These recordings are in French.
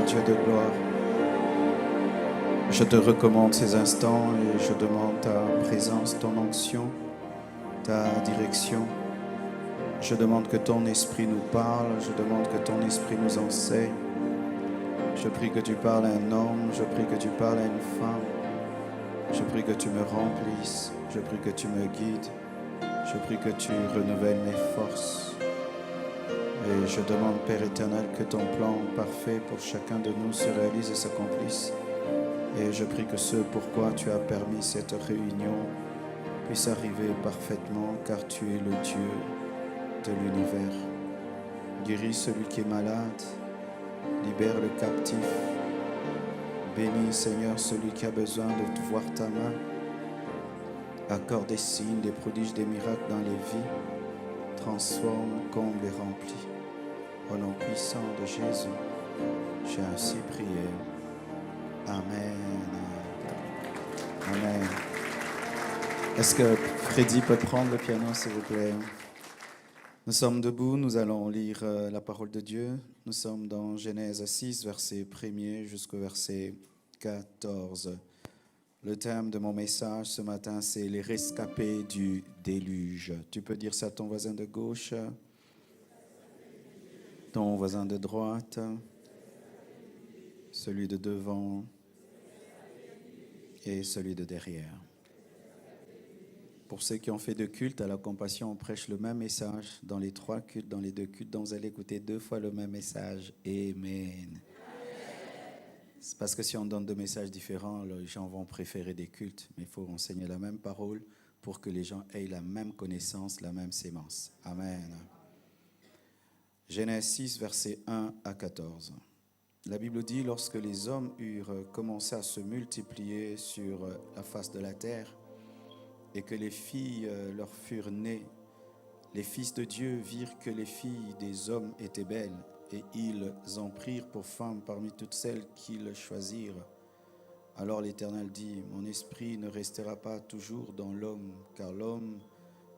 Dieu de gloire. Je te recommande ces instants et je demande ta présence, ton onction, ta direction. Je demande que ton esprit nous parle, je demande que ton esprit nous enseigne. Je prie que tu parles à un homme, je prie que tu parles à une femme. Je prie que tu me remplisses, je prie que tu me guides, je prie que tu renouvelles mes forces. Et je demande, Père éternel, que ton plan parfait pour chacun de nous se réalise et s'accomplisse. Et je prie que ce pourquoi tu as permis cette réunion puisse arriver parfaitement, car tu es le Dieu de l'univers. Guéris celui qui est malade, libère le captif. Bénis, Seigneur, celui qui a besoin de voir ta main. Accorde des signes, des prodiges, des miracles dans les vies. Transforme, comble et remplis. Au nom puissant de Jésus, j'ai ainsi prié. Amen. Amen. Est-ce que Freddy peut prendre le piano, s'il vous plaît? Nous sommes debout, nous allons lire la parole de Dieu. Nous sommes dans Genèse 6, verset 1er jusqu'au verset 14. Le thème de mon message ce matin, c'est les rescapés du déluge. Tu peux dire ça à ton voisin de gauche, ton voisin de droite, celui de devant et celui de derrière. Pour ceux qui ont fait deux cultes à la compassion, on prêche le même message dans les trois cultes, dans les deux cultes, donc vous allez écouter deux fois le même message. Amen. C'est parce que si on donne deux messages différents, les gens vont préférer des cultes. Mais il faut enseigner la même parole pour que les gens aient la même connaissance, la même sémence. Amen. Genèse 6, versets 1 à 14. La Bible dit, lorsque les hommes eurent commencé à se multiplier sur la face de la terre, et que les filles leur furent nées, les fils de Dieu virent que les filles des hommes étaient belles, et ils en prirent pour femmes parmi toutes celles qu'ils choisirent. Alors l'Éternel dit, mon esprit ne restera pas toujours dans l'homme, car l'homme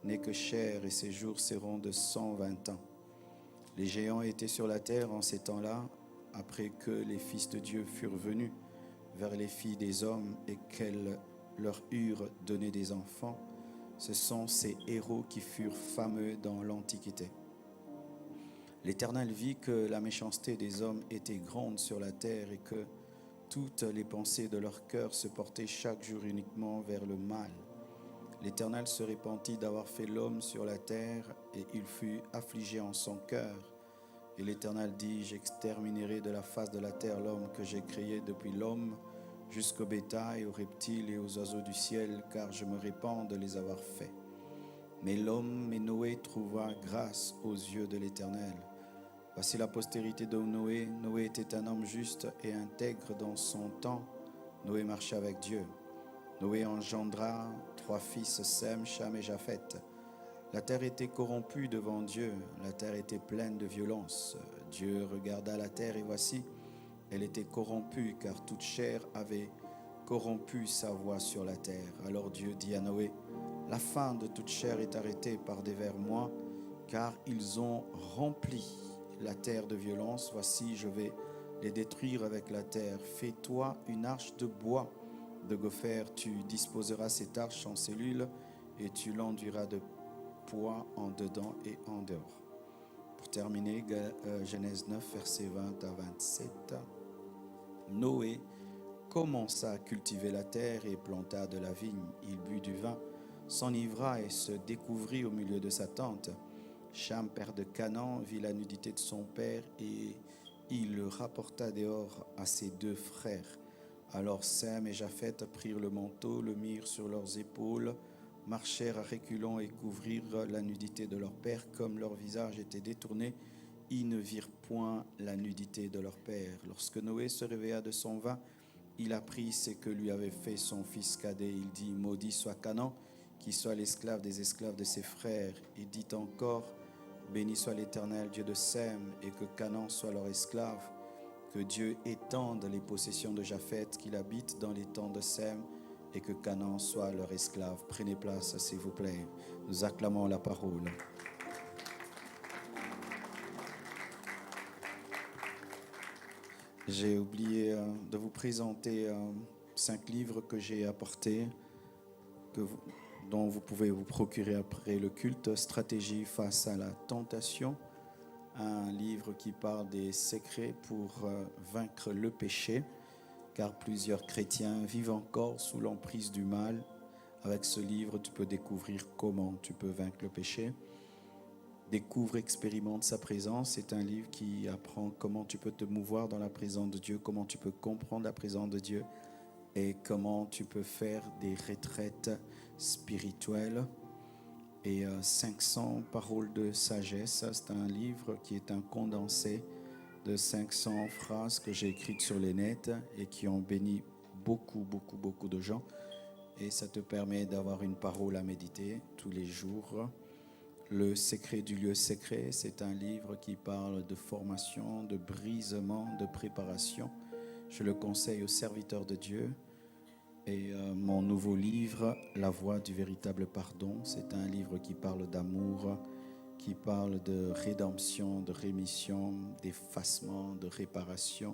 n'est que chair, et ses jours seront de 120 ans. Les géants étaient sur la terre en ces temps-là, après que les fils de Dieu furent venus vers les filles des hommes et qu'elles leur eurent donné des enfants. Ce sont ces héros qui furent fameux dans l'Antiquité. L'Éternel vit que la méchanceté des hommes était grande sur la terre et que toutes les pensées de leur cœur se portaient chaque jour uniquement vers le mal. L'Éternel se repentit d'avoir fait l'homme sur la terre et il fut affligé en son cœur. Et l'Éternel dit, j'exterminerai de la face de la terre l'homme que j'ai créé depuis l'homme jusqu'au bétail, aux reptiles et aux oiseaux du ciel, car je me répands de les avoir faits. Mais l'homme, Noé, trouva grâce aux yeux de l'Éternel. Voici la postérité de Noé. Noé était un homme juste et intègre dans son temps. Noé marchait avec Dieu. Noé engendra 3 fils, Sem, Cham et Japheth. La terre était corrompue devant Dieu, la terre était pleine de violence. Dieu regarda la terre et voici, elle était corrompue, car toute chair avait corrompu sa voie sur la terre. Alors Dieu dit à Noé, la fin de toute chair est arrêtée par devers moi, car ils ont rempli la terre de violence. Voici, je vais les détruire avec la terre. Fais-toi une arche de bois de gopher. Tu disposeras cette arche en cellules et tu l'enduiras de poids en dedans et en dehors. Pour terminer, Genèse 9, versets 20 à 27. Noé commença à cultiver la terre et planta de la vigne. Il but du vin, s'enivra et se découvrit au milieu de sa tente. Cham, père de Canaan, vit la nudité de son père et il le rapporta dehors à ses 2 frères. Alors Sem et Japheth prirent le manteau, le mirent sur leurs épaules, marchèrent à reculons et couvrirent la nudité de leur père. Comme leur visage était détourné, ils ne virent point la nudité de leur père. Lorsque Noé se réveilla de son vin, il apprit ce que lui avait fait son fils cadet. Il dit, maudit soit Canaan, qui soit l'esclave des esclaves de ses frères. Il dit encore, béni soit l'Éternel, Dieu de Sem, et que Canaan soit leur esclave. Que Dieu étende les possessions de Japheth, qu'il habite dans les tentes de Sem, et que Canaan soit leur esclave. Prenez place, s'il vous plaît. Nous acclamons la parole. J'ai oublié de vous présenter 5 livres que j'ai apportés, dont vous pouvez vous procurer après le culte. Stratégie face à la tentation, un livre qui parle des secrets pour vaincre le péché, car plusieurs chrétiens vivent encore sous l'emprise du mal. Avec ce livre, tu peux découvrir comment tu peux vaincre le péché. Découvre, expérimente sa présence. C'est un livre qui apprend comment tu peux te mouvoir dans la présence de Dieu, comment tu peux comprendre la présence de Dieu et comment tu peux faire des retraites spirituelles. Et 500 paroles de sagesse, c'est un livre qui est un condensé de 500 phrases que j'ai écrites sur les nets et qui ont béni beaucoup de gens. Et ça te permet d'avoir une parole à méditer tous les jours. Le secret du lieu secret, c'est un livre qui parle de formation, de brisement, de préparation. Je le conseille aux serviteurs de Dieu. Et mon nouveau livre, La voie du véritable pardon, c'est un livre qui parle d'amour, qui parle de rédemption, de rémission, d'effacement, de réparation.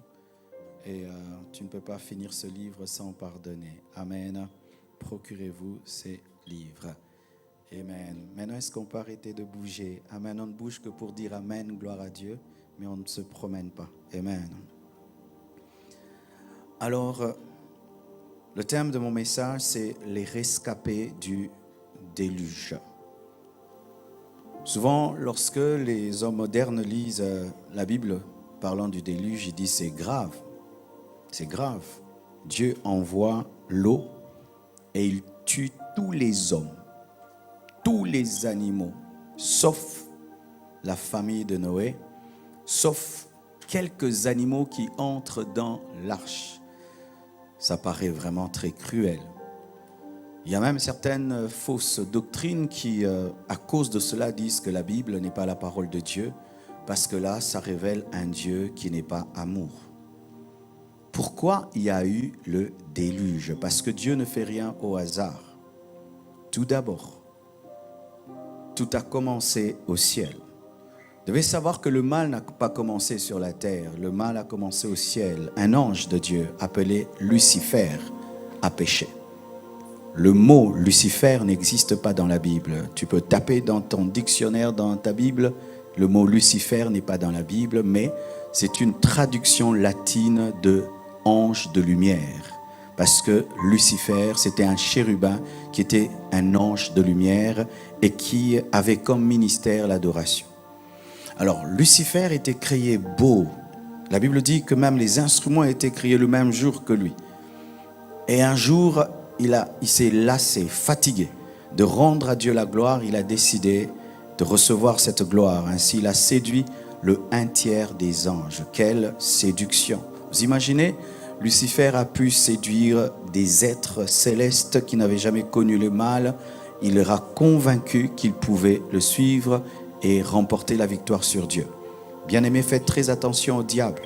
Et tu ne peux pas finir ce livre sans pardonner. Amen. Procurez-vous ces livres. Amen. Maintenant, est-ce qu'on peut arrêter de bouger? Amen. On ne bouge que pour dire Amen, gloire à Dieu, mais on ne se promène pas. Amen. Alors, le thème de mon message, c'est les rescapés du déluge. Souvent, lorsque les hommes modernes lisent la Bible parlant du déluge, ils disent c'est grave. C'est grave. Dieu envoie l'eau et il tue tous les hommes, tous les animaux, sauf la famille de Noé, sauf quelques animaux qui entrent dans l'arche. Ça paraît vraiment très cruel. Il y a même certaines fausses doctrines qui, à cause de cela, disent que la Bible n'est pas la parole de Dieu, parce que là, ça révèle un Dieu qui n'est pas amour. Pourquoi il y a eu le déluge? Parce que Dieu ne fait rien au hasard. Tout d'abord, tout a commencé au ciel. Vous devez savoir que le mal n'a pas commencé sur la terre. Le mal a commencé au ciel. Un ange de Dieu appelé Lucifer a péché. Le mot Lucifer n'existe pas dans la Bible. Tu peux taper dans ton dictionnaire, dans ta Bible. Le mot Lucifer n'est pas dans la Bible, mais c'est une traduction latine de ange de lumière. Parce que Lucifer, c'était un chérubin qui était un ange de lumière et qui avait comme ministère l'adoration. Alors, Lucifer était créé beau. La Bible dit que même les instruments étaient créés le même jour que lui. Et un jour, il s'est lassé, fatigué de rendre à Dieu la gloire. Il a décidé de recevoir cette gloire. Ainsi, il a séduit le 1/3 des anges. Quelle séduction! Vous imaginez? Lucifer a pu séduire des êtres célestes qui n'avaient jamais connu le mal. Il leur a convaincu qu'ils pouvaient le suivre et remporter la victoire sur Dieu. Bien-aimés, faites très attention au diable.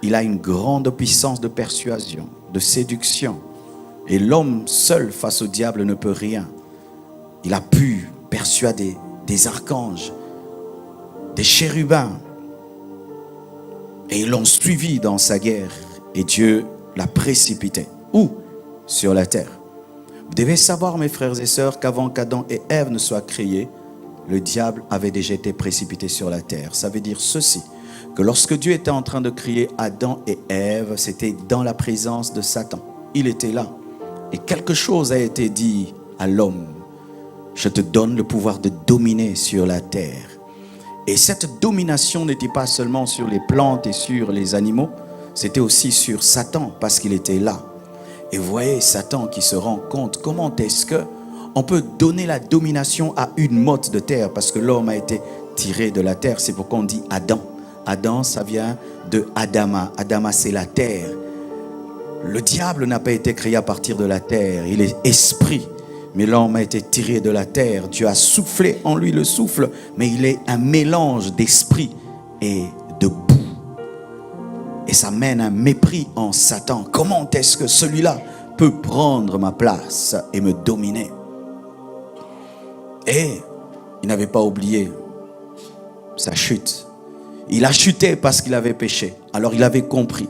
Il a une grande puissance de persuasion, de séduction. Et l'homme seul face au diable ne peut rien. Il a pu persuader des archanges, des chérubins. Et ils l'ont suivi dans sa guerre. Et Dieu l'a précipité. Où? Sur la terre. Vous devez savoir, mes frères et sœurs, qu'avant qu'Adam et Ève ne soient créés, le diable avait déjà été précipité sur la terre. Ça veut dire ceci, que lorsque Dieu était en train de créer Adam et Ève, c'était dans la présence de Satan. Il était là. Et quelque chose a été dit à l'homme. Je te donne le pouvoir de dominer sur la terre. Et cette domination n'était pas seulement sur les plantes et sur les animaux, c'était aussi sur Satan parce qu'il était là. Et vous voyez Satan qui se rend compte comment est-ce que on peut donner la domination à une motte de terre parce que l'homme a été tiré de la terre. C'est pourquoi on dit Adam. Adam, ça vient de Adama. Adama, c'est la terre. Le diable n'a pas été créé à partir de la terre. Il est esprit. Mais l'homme a été tiré de la terre. Dieu a soufflé en lui le souffle. Mais il est un mélange d'esprit et de boue. Et ça mène un mépris en Satan. Comment est-ce que celui-là peut prendre ma place et me dominer? Et il n'avait pas oublié sa chute. Il a chuté parce qu'il avait péché. Alors il avait compris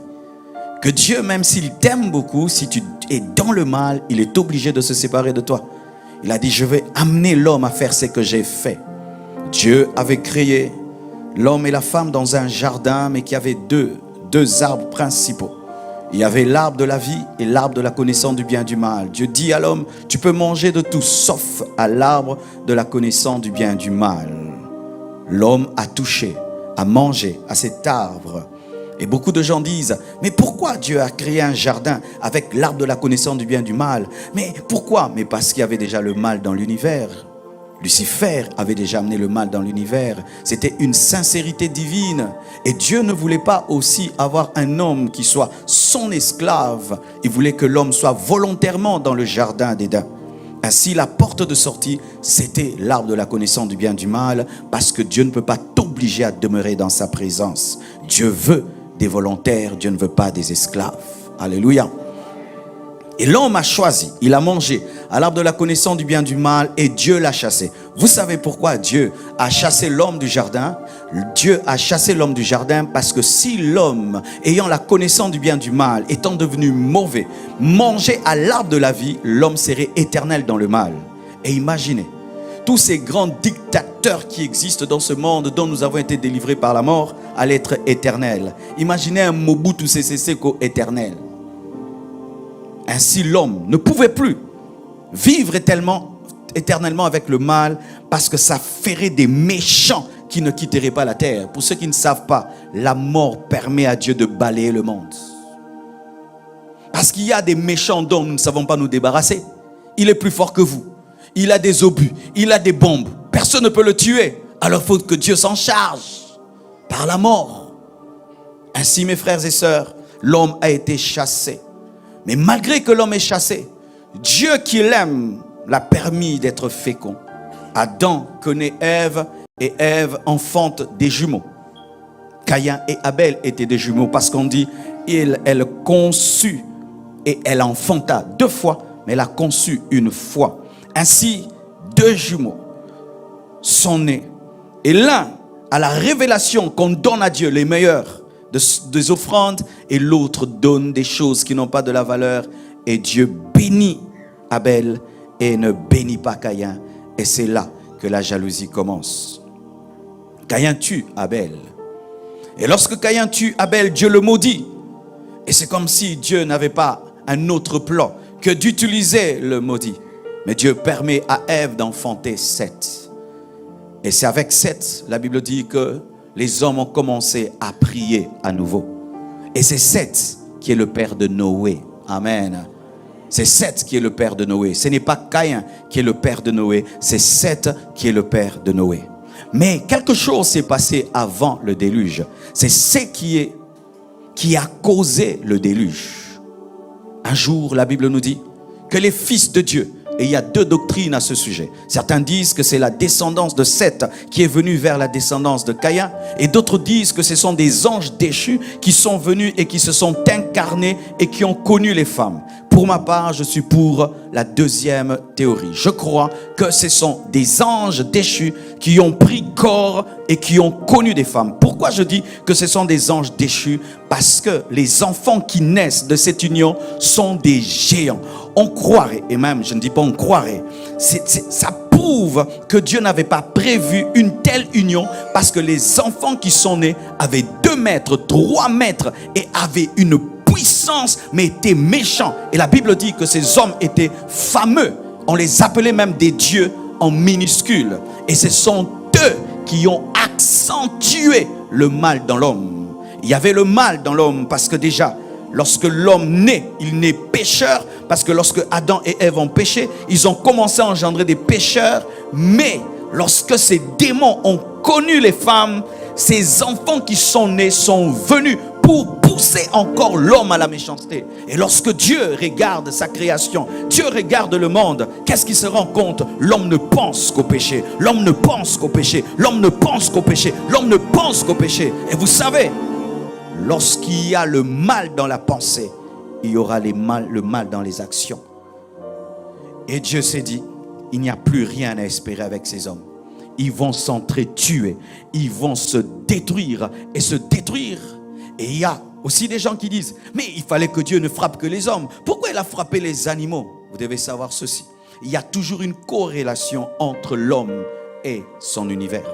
que Dieu, même s'il t'aime beaucoup, si tu es dans le mal, il est obligé de se séparer de toi. Il a dit, je vais amener l'homme à faire ce que j'ai fait. Dieu avait créé l'homme et la femme dans un jardin, mais qui avait deux arbres principaux. Il y avait l'arbre de la vie et l'arbre de la connaissance du bien et du mal. Dieu dit à l'homme, tu peux manger de tout, sauf à l'arbre de la connaissance du bien et du mal. L'homme a touché, a mangé à cet arbre. Et beaucoup de gens disent, mais pourquoi Dieu a créé un jardin avec l'arbre de la connaissance du bien et du mal? Mais pourquoi? Mais parce qu'il y avait déjà le mal dans l'univers. Lucifer avait déjà amené le mal dans l'univers. C'était une sincérité divine. Et Dieu ne voulait pas aussi avoir un homme qui soit son esclave. Il voulait que l'homme soit volontairement dans le jardin d'Éden. Ainsi, la porte de sortie, c'était l'arbre de la connaissance du bien et du mal, parce que Dieu ne peut pas t'obliger à demeurer dans sa présence. Dieu veut des volontaires, Dieu ne veut pas des esclaves. Alléluia. Et l'homme a choisi, il a mangé à l'arbre de la connaissance du bien et du mal, et Dieu l'a chassé. Vous savez pourquoi Dieu a chassé l'homme du jardin? Dieu a chassé l'homme du jardin parce que si l'homme, ayant la connaissance du bien et du mal, étant devenu mauvais, mangeait à l'arbre de la vie, l'homme serait éternel dans le mal. Et imaginez, tous ces grands dictateurs qui existent dans ce monde dont nous avons été délivrés par la mort allaient être éternels. Imaginez un Mobutu Sese Seko éternel. Ainsi l'homme ne pouvait plus vivre éternellement avec le mal, parce que ça ferait des méchants qui ne quitteraient pas la terre. Pour ceux qui ne savent pas, la mort permet à Dieu de balayer le monde. Parce qu'il y a des méchants dont nous ne savons pas nous débarrasser. Il est plus fort que vous. Il a des obus, il a des bombes. Personne ne peut le tuer. Alors il faut que Dieu s'en charge par la mort. Ainsi, mes frères et sœurs, l'homme a été chassé. Mais malgré que l'homme est chassé, Dieu qui l'aime l'a permis d'être fécond. Adam connaît Ève et Ève enfante des jumeaux. Caïn et Abel étaient des jumeaux parce qu'on dit elle conçut et elle enfanta 2 fois, mais elle a conçu 1 fois. Ainsi, 2 jumeaux sont nés. Et l'un a la révélation qu'on donne à Dieu les meilleurs des offrandes, et l'autre donne des choses qui n'ont pas de la valeur, et Dieu bénit Abel et ne bénit pas Caïn, et c'est là que la jalousie commence. Caïn tue Abel, et lorsque Caïn tue Abel, Dieu le maudit, et c'est comme si Dieu n'avait pas un autre plan que d'utiliser le maudit. Mais Dieu permet à Ève d'enfanter Seth, et c'est avec Seth, la Bible dit que les hommes ont commencé à prier à nouveau. Et c'est Seth qui est le père de Noé. Amen. C'est Seth qui est le père de Noé. Ce n'est pas Caïn qui est le père de Noé. C'est Seth qui est le père de Noé. Mais quelque chose s'est passé avant le déluge. C'est ce qui a causé le déluge. Un jour, la Bible nous dit que les fils de Dieu, et il y a 2 doctrines à ce sujet. Certains disent que c'est la descendance de Seth qui est venue vers la descendance de Caïn. Et d'autres disent que ce sont des anges déchus qui sont venus et qui se sont incarnés et qui ont connu les femmes. Pour ma part, je suis pour la 2e théorie. Je crois que ce sont des anges déchus qui ont pris corps et qui ont connu des femmes. Pourquoi je dis que ce sont des anges déchus? Parce que les enfants qui naissent de cette union sont des géants. On croirait, et même je ne dis pas on croirait, ça prouve que Dieu n'avait pas prévu une telle union, parce que les enfants qui sont nés avaient 2 mètres, 3 mètres et avaient une puissance, mais étaient méchants. Et la Bible dit que ces hommes étaient fameux. On les appelait même des dieux en minuscules. Et ce sont eux qui ont accentué le mal dans l'homme. Il y avait le mal dans l'homme parce que déjà, lorsque l'homme naît, il naît pécheur, parce que lorsque Adam et Ève ont péché, ils ont commencé à engendrer des pécheurs. Mais lorsque ces démons ont connu les femmes, ces enfants qui sont nés sont venus pour pousser encore l'homme à la méchanceté. Et lorsque Dieu regarde sa création, Dieu regarde le monde, qu'est-ce qu'il se rend compte? L'homme ne pense qu'au péché. L'homme ne pense qu'au péché. L'homme ne pense qu'au péché. L'homme ne pense qu'au péché. Et vous savez, lorsqu'il y a le mal dans la pensée, il y aura le mal dans les actions. Et Dieu s'est dit, il n'y a plus rien à espérer avec ces hommes. Ils vont s'entretuer, ils vont se détruire et se détruire. Et il y a aussi des gens qui disent, mais il fallait que Dieu ne frappe que les hommes. Pourquoi il a frappé les animaux? Vous devez savoir ceci. Il y a toujours une corrélation entre l'homme et son univers.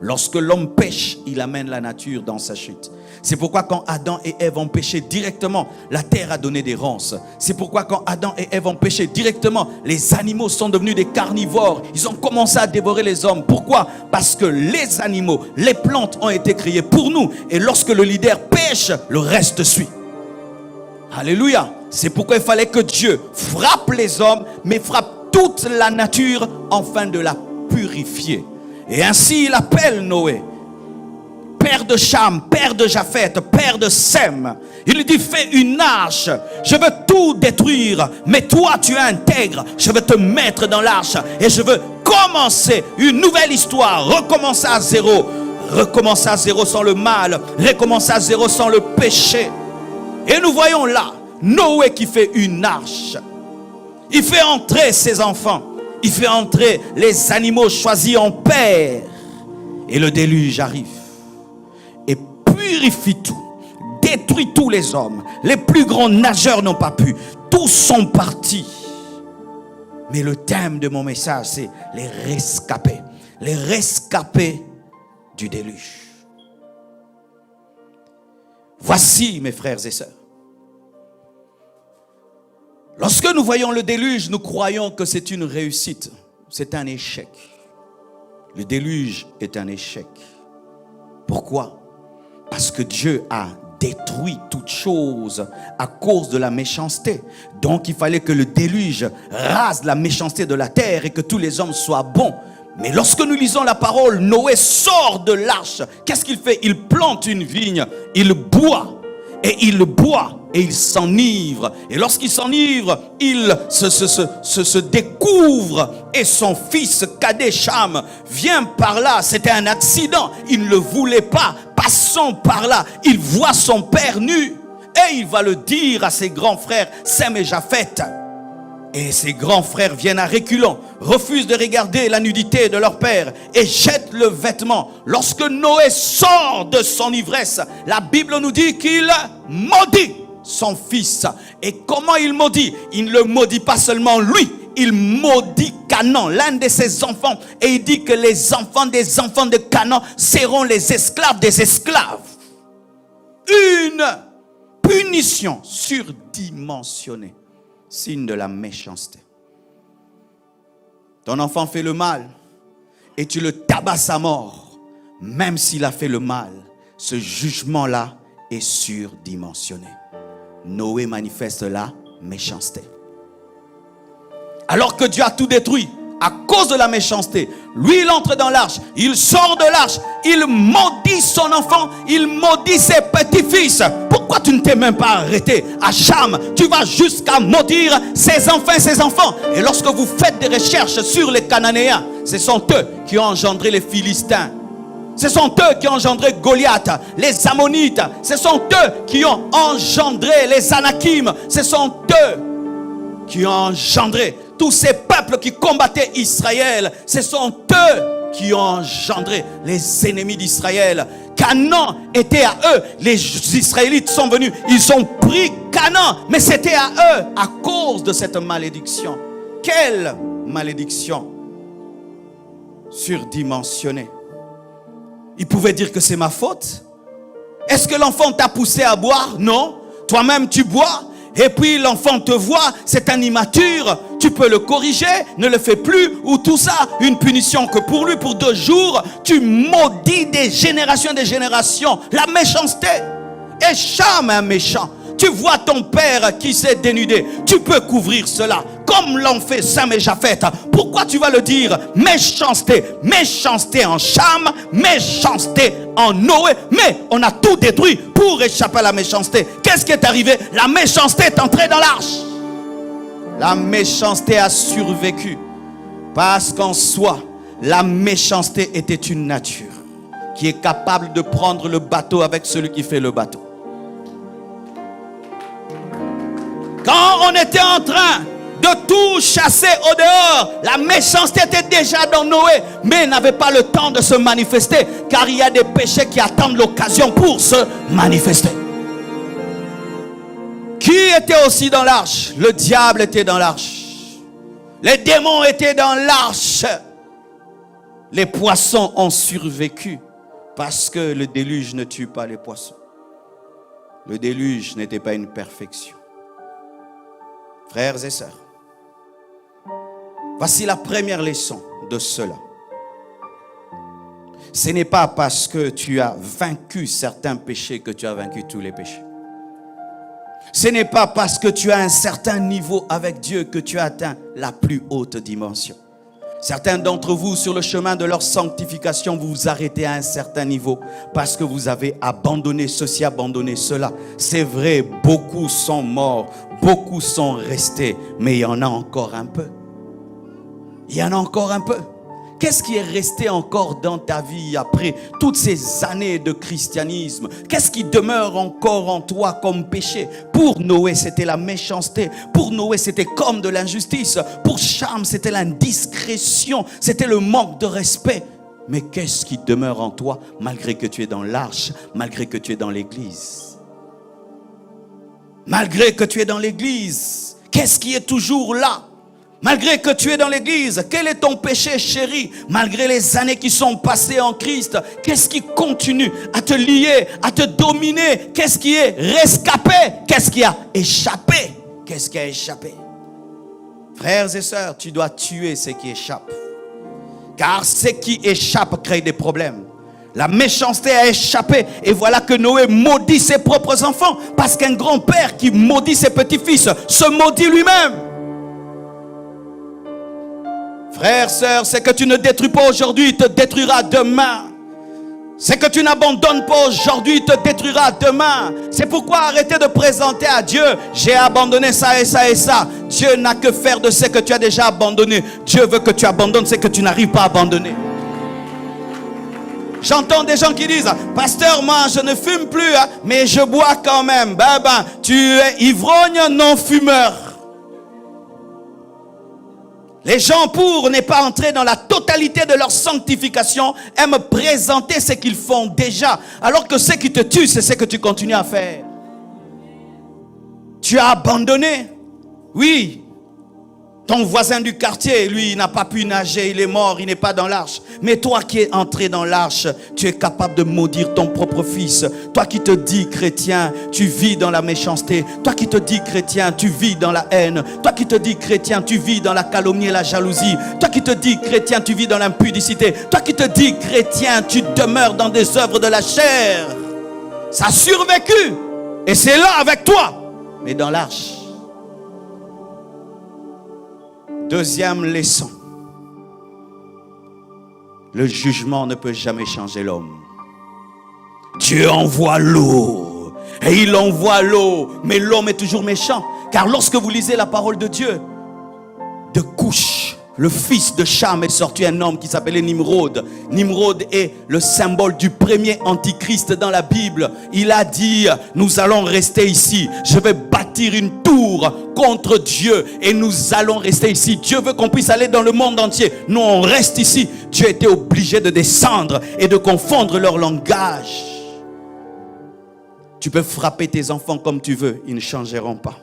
Lorsque l'homme pêche, il amène la nature dans sa chute. C'est pourquoi quand Adam et Ève ont péché directement, la terre a donné des ronces. C'est pourquoi quand Adam et Ève ont péché directement, les animaux sont devenus des carnivores. Ils ont commencé à dévorer les hommes. Pourquoi? Parce que les animaux, les plantes ont été créées pour nous. Et lorsque le leader pêche, le reste suit. Alléluia. C'est pourquoi il fallait que Dieu frappe les hommes, mais frappe toute la nature afin de la purifier. Et ainsi il appelle Noé, père de Cham, père de Japheth, père de Sem. Il lui dit, fais une arche, je veux tout détruire, mais toi tu es intègre, je veux te mettre dans l'arche et je veux commencer une nouvelle histoire, recommencer à zéro sans le mal, recommencer à zéro sans le péché. Et nous voyons là Noé qui fait une arche. Il fait entrer ses enfants, il fait entrer les animaux choisis en paire. Et le déluge arrive et purifie tout, détruit tous les hommes. Les plus grands nageurs n'ont pas pu, tous sont partis. Mais le thème de mon message, c'est les rescapés du déluge. Voici, mes frères et sœurs, lorsque nous voyons le déluge, nous croyons que c'est une réussite. C'est un échec. Le déluge est un échec. Pourquoi? Parce que Dieu a détruit toute chose à cause de la méchanceté. Donc il fallait que le déluge rase la méchanceté de la terre et que tous les hommes soient bons. Mais lorsque nous lisons la parole, Noé sort de l'arche. Qu'est-ce qu'il fait? Il plante une vigne, il boit. Et il boit et il s'enivre. Et lorsqu'il s'enivre, il se découvre. Et son fils cadet Cham vient par là. C'était un accident. Il ne le voulait pas. Passant par là, il voit son père nu. Et il va le dire à ses grands frères, Sem et Japheth. Et ses grands frères viennent à reculons, refusent de regarder la nudité de leur père et jettent le vêtement. Lorsque Noé sort de son ivresse, la Bible nous dit qu'il maudit son fils. Et comment il maudit? Il ne le maudit pas seulement lui, il maudit Canaan, l'un de ses enfants. Et il dit que les enfants des enfants de Canaan seront les esclaves des esclaves. Une punition surdimensionnée. Signe de la méchanceté. Ton enfant fait le mal et tu le tabasses à mort. Même s'il a fait le mal, ce jugement-là est surdimensionné. Noé manifeste la méchanceté. Alors que Dieu a tout détruit à cause de la méchanceté, lui il entre dans l'arche, il sort de l'arche, il maudit son enfant, il maudit ses petits-fils. Pourquoi tu ne t'es même pas arrêté à Cham? Tu vas jusqu'à maudire ses enfants et ses enfants. Et lorsque vous faites des recherches sur les Cananéens, ce sont eux qui ont engendré les Philistins. Ce sont eux qui ont engendré Goliath, les Ammonites. Ce sont eux qui ont engendré les Anakim. Ce sont eux qui ont engendré tous ces peuples qui combattaient Israël. Ce sont eux qui ont engendré les ennemis d'Israël. Canaan était à eux. Les Israélites sont venus. Ils ont pris Canaan. Mais c'était à eux à cause de cette malédiction. Quelle malédiction surdimensionnée. Ils pouvaient dire que c'est ma faute. Est-ce que l'enfant t'a poussé à boire? Non. Toi-même tu bois. Et puis l'enfant te voit, c'est un immature, tu peux le corriger, ne le fais plus, ou tout ça, une punition que pour lui, pour 2 jours, tu maudis des générations, la méchanceté. Et Cham est un méchant. Tu vois ton père qui s'est dénudé, tu peux couvrir cela, comme l'ont fait Sem et Japheth. Pourquoi tu vas le dire? Méchanceté, méchanceté en Cham, méchanceté en Noé. Mais on a tout détruit pour échapper à la méchanceté. Qu'est-ce qui est arrivé? La méchanceté est entrée dans l'arche. La méchanceté a survécu parce qu'en soi, la méchanceté était une nature qui est capable de prendre le bateau avec celui qui fait le bateau. Quand on était en train de de tout chasser au dehors. La méchanceté était déjà dans Noé, mais n'avait pas le temps de se manifester, car il y a des péchés qui attendent l'occasion pour se manifester. Qui était aussi dans l'arche? Le diable était dans l'arche. Les démons étaient dans l'arche. Les poissons ont survécu parce que le déluge ne tue pas les poissons. Le déluge n'était pas une perfection. Frères et sœurs, voici la première leçon de cela. Ce n'est pas parce que tu as vaincu certains péchés que tu as vaincu tous les péchés. Ce n'est pas parce que tu as un certain niveau avec Dieu que tu as atteint la plus haute dimension. Certains d'entre vous, sur le chemin de leur sanctification, vous vous arrêtez à un certain niveau parce que vous avez abandonné ceci, abandonné cela. C'est vrai, beaucoup sont morts, beaucoup sont restés, mais il y en a encore un peu. Il y en a encore un peu. Qu'est-ce qui est resté encore dans ta vie après toutes ces années de christianisme? Qu'est-ce qui demeure encore en toi comme péché? Pour Noé, c'était la méchanceté. Pour Noé, c'était comme de l'injustice. Pour Cham, c'était l'indiscrétion. C'était le manque de respect. Mais qu'est-ce qui demeure en toi malgré que tu es dans l'arche, malgré que tu es dans l'église? Malgré que tu es dans l'église, qu'est-ce qui est toujours là? Malgré que tu es dans l'église, quel est ton péché chéri? Malgré les années qui sont passées en Christ, qu'est-ce qui continue à te lier, à te dominer? Qu'est-ce qui est rescapé? Qu'est-ce qui a échappé? Qu'est-ce qui a échappé? Frères et sœurs, tu dois tuer ce qui échappe. Car ce qui échappe crée des problèmes. La méchanceté a échappé et voilà que Noé maudit ses propres enfants. Parce qu'un grand-père qui maudit ses petits-fils se maudit lui-même. Frères, sœurs, ce que tu ne détruis pas aujourd'hui te détruira demain. Ce que tu n'abandonnes pas aujourd'hui te détruira demain. C'est pourquoi arrêtez de présenter à Dieu: j'ai abandonné ça et ça et ça. Dieu n'a que faire de ce que tu as déjà abandonné. Dieu veut que tu abandonnes ce que tu n'arrives pas à abandonner. J'entends des gens qui disent: pasteur, moi je ne fume plus, mais je bois quand même. Tu es ivrogne non fumeur. Les gens, pour ne pas entrer dans la totalité de leur sanctification, aiment présenter ce qu'ils font déjà, alors que ce qui te tue, c'est ce que tu continues à faire. Tu as abandonné. Oui, ton voisin du quartier, lui, il n'a pas pu nager, il est mort, il n'est pas dans l'arche. Mais toi qui es entré dans l'arche, tu es capable de maudire ton propre fils. Toi qui te dis chrétien, tu vis dans la méchanceté. Toi qui te dis chrétien, tu vis dans la haine. Toi qui te dis chrétien, tu vis dans la calomnie et la jalousie. Toi qui te dis chrétien, tu vis dans l'impudicité. Toi qui te dis chrétien, tu demeures dans des œuvres de la chair. Ça a survécu. Et c'est là avec toi. Mais dans l'arche. Deuxième leçon. Le jugement ne peut jamais changer l'homme. Dieu envoie l'eau. Et il envoie l'eau. Mais l'homme est toujours méchant. Car lorsque vous lisez la parole de Dieu, de Couche, le fils de Cham, est sorti un homme qui s'appelait Nimrod. Nimrod est le symbole du premier antichrist dans la Bible. Il a dit: nous allons rester ici. Je vais bâtir une tour contre Dieu et nous allons rester ici. Dieu veut qu'on puisse aller dans le monde entier. Nous, on reste ici. Dieu était obligé de descendre et de confondre leur langage. Tu peux frapper tes enfants comme tu veux, ils ne changeront pas.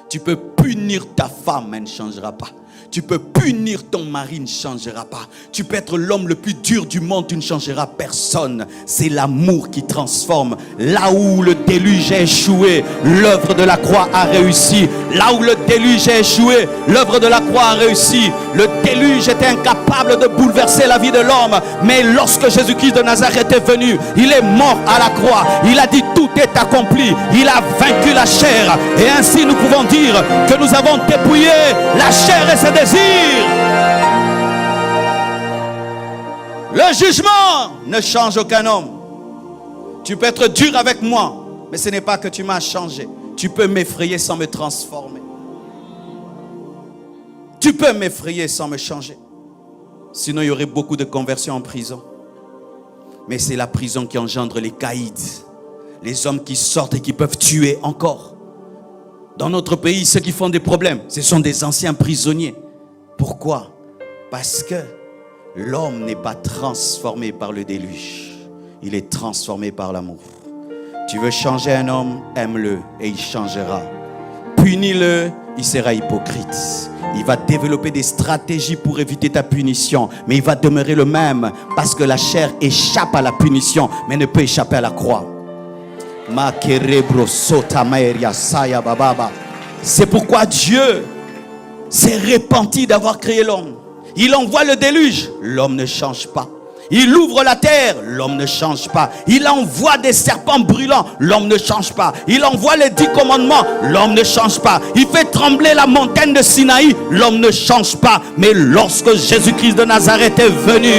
Tu peux punir ta femme, elle ne changera pas. Tu peux punir ton mari, il ne changera pas. Tu peux être l'homme le plus dur du monde, tu ne changeras personne. C'est l'amour qui transforme. Là où le déluge a échoué, l'œuvre de la croix a réussi. Là où le déluge a échoué, l'œuvre de la croix a réussi. Le déluge était incapable de bouleverser la vie de l'homme. Mais lorsque Jésus-Christ de Nazareth est venu, il est mort à la croix. Il a dit: tout est accompli. Il a vaincu la chair. Et ainsi nous pouvons dire que nous avons dépouillé la chair et ses désirs. Le jugement ne change aucun homme. Tu peux être dur avec moi, mais ce n'est pas que tu m'as changé. Tu peux m'effrayer sans me transformer. Tu peux m'effrayer sans me changer. Sinon, il y aurait beaucoup de conversions en prison. Mais c'est la prison qui engendre les caïds. Les hommes qui sortent et qui peuvent tuer encore. Dans notre pays, ceux qui font des problèmes, ce sont des anciens prisonniers. Pourquoi? Parce que l'homme n'est pas transformé par le déluge. Il est transformé par l'amour. Tu veux changer un homme, aime-le et il changera. Punis-le, il sera hypocrite. Il va développer des stratégies pour éviter ta punition, mais il va demeurer le même parce que la chair échappe à la punition, mais ne peut échapper à la croix. C'est pourquoi Dieu s'est repenti d'avoir créé l'homme. Il envoie le déluge, l'homme ne change pas. Il ouvre la terre, l'homme ne change pas. Il envoie des serpents brûlants, l'homme ne change pas. Il envoie les 10 commandements, l'homme ne change pas. Il fait trembler la montagne de Sinaï, l'homme ne change pas. Mais lorsque Jésus-Christ de Nazareth est venu,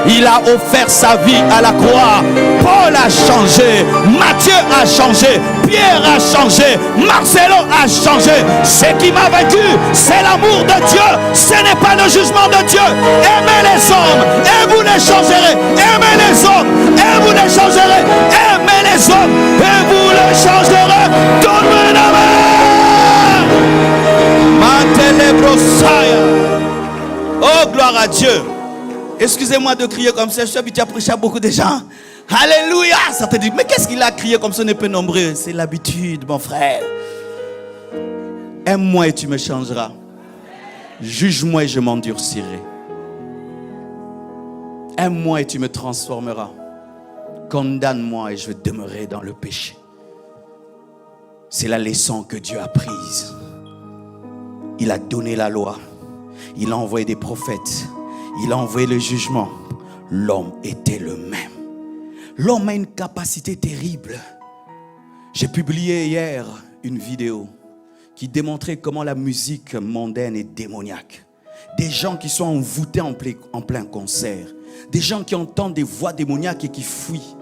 il a offert sa vie à la croix. Paul a changé, Matthieu a changé, Pierre a changé, Marcelo a changé. Ce qui m'a vaincu, c'est l'amour de Dieu. Ce n'est pas le jugement de Dieu. Aimez les hommes et vous les changerez. Aimez les hommes et vous les changerez. Aimez les hommes et vous les changerez. Donne-moi un amen. Oh, gloire à Dieu. Excusez-moi de crier comme ça. Je suis habitué à prêcher à beaucoup de gens. Alléluia. Certains disent, mais qu'est-ce qu'il a crié comme ça, n'est pas nombreux? C'est l'habitude, mon frère. Aime-moi et tu me changeras. Juge-moi et je m'endurcirai. Aime-moi et tu me transformeras. Condamne-moi et je demeurerai dans le péché. C'est la leçon que Dieu a prise. Il a donné la loi. Il a envoyé des prophètes. Il a envoyé le jugement. L'homme était le même. L'homme a une capacité terrible. J'ai publié hier une vidéo qui démontrait comment la musique mondaine est démoniaque. Des gens qui sont envoûtés en plein concert. Des gens qui entendent des voix démoniaques et qui fuient.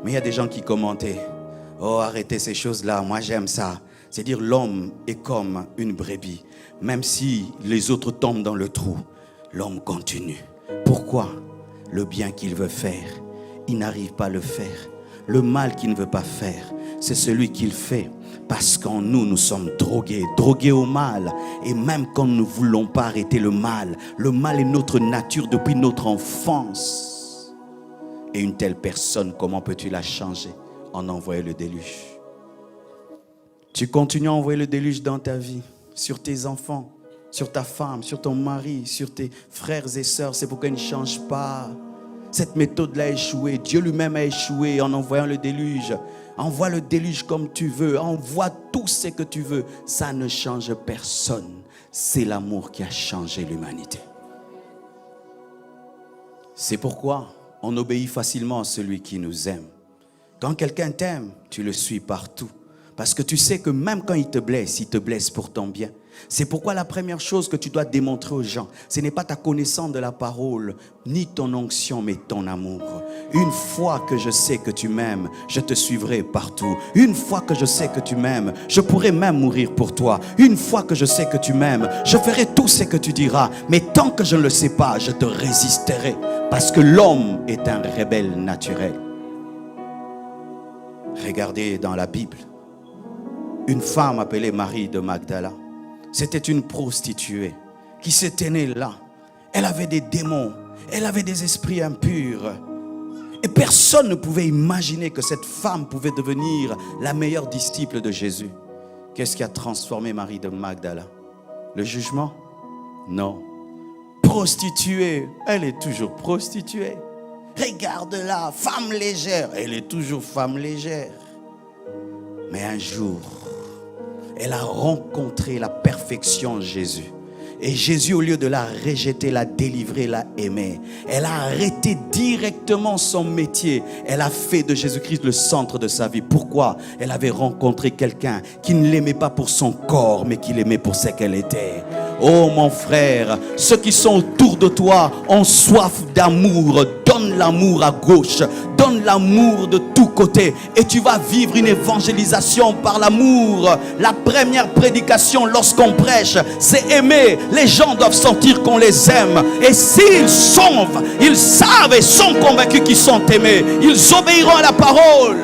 Mais il y a des gens qui commentaient. Oh, arrêtez ces choses-là, moi j'aime ça. C'est-à-dire l'homme est comme une brebis. Même si les autres tombent dans le trou, l'homme continue. Pourquoi? Le bien qu'il veut faire, il n'arrive pas à le faire. Le mal qu'il ne veut pas faire, c'est celui qu'il fait. Parce qu'en nous, nous sommes drogués au mal. Et même quand nous ne voulons pas arrêter le mal est notre nature depuis notre enfance. Et une telle personne, comment peux-tu la changer? En envoyant le déluge. Tu continues à envoyer le déluge dans ta vie, sur tes enfants, sur ta femme, sur ton mari, sur tes frères et sœurs. C'est pourquoi ils ne changent pas. Cette méthode-là a échoué. Dieu lui-même a échoué en envoyant le déluge. Envoie le déluge comme tu veux. Envoie tout ce que tu veux. Ça ne change personne. C'est l'amour qui a changé l'humanité. C'est pourquoi on obéit facilement à celui qui nous aime. Quand quelqu'un t'aime, tu le suis partout. Parce que tu sais que même quand il te blesse pour ton bien. C'est pourquoi la première chose que tu dois démontrer aux gens, ce n'est pas ta connaissance de la parole, ni ton onction, mais ton amour. Une fois que je sais que tu m'aimes, je te suivrai partout. Une fois que je sais que tu m'aimes, je pourrai même mourir pour toi. Une fois que je sais que tu m'aimes, je ferai tout ce que tu diras. Mais tant que je ne le sais pas, je te résisterai. Parce que l'homme est un rebelle naturel. Regardez dans la Bible, une femme appelée Marie de Magdala. C'était une prostituée qui se tenait là. Elle avait des démons, elle avait des esprits impurs. Et personne ne pouvait imaginer que cette femme pouvait devenir la meilleure disciple de Jésus. Qu'est-ce qui a transformé Marie de Magdala? Le jugement? Non. Prostituée, elle est toujours prostituée. Regarde-la, femme légère, elle est toujours femme légère. Mais un jour, elle a rencontré la perfection en Jésus. Et Jésus, au lieu de la rejeter, l'a délivrée, l'a aimée. Elle a arrêté directement son métier. Elle a fait de Jésus-Christ le centre de sa vie. Pourquoi? Elle avait rencontré quelqu'un qui ne l'aimait pas pour son corps, mais qui l'aimait pour ce qu'elle était. Oh mon frère, ceux qui sont autour de toi ont soif d'amour. Donne l'amour à gauche, donne l'amour de tous côtés et tu vas vivre une évangélisation par l'amour. La première prédication lorsqu'on prêche, c'est aimer. Les gens doivent sentir qu'on les aime. Et s'ils savent et sont convaincus qu'ils sont aimés, ils obéiront à la parole.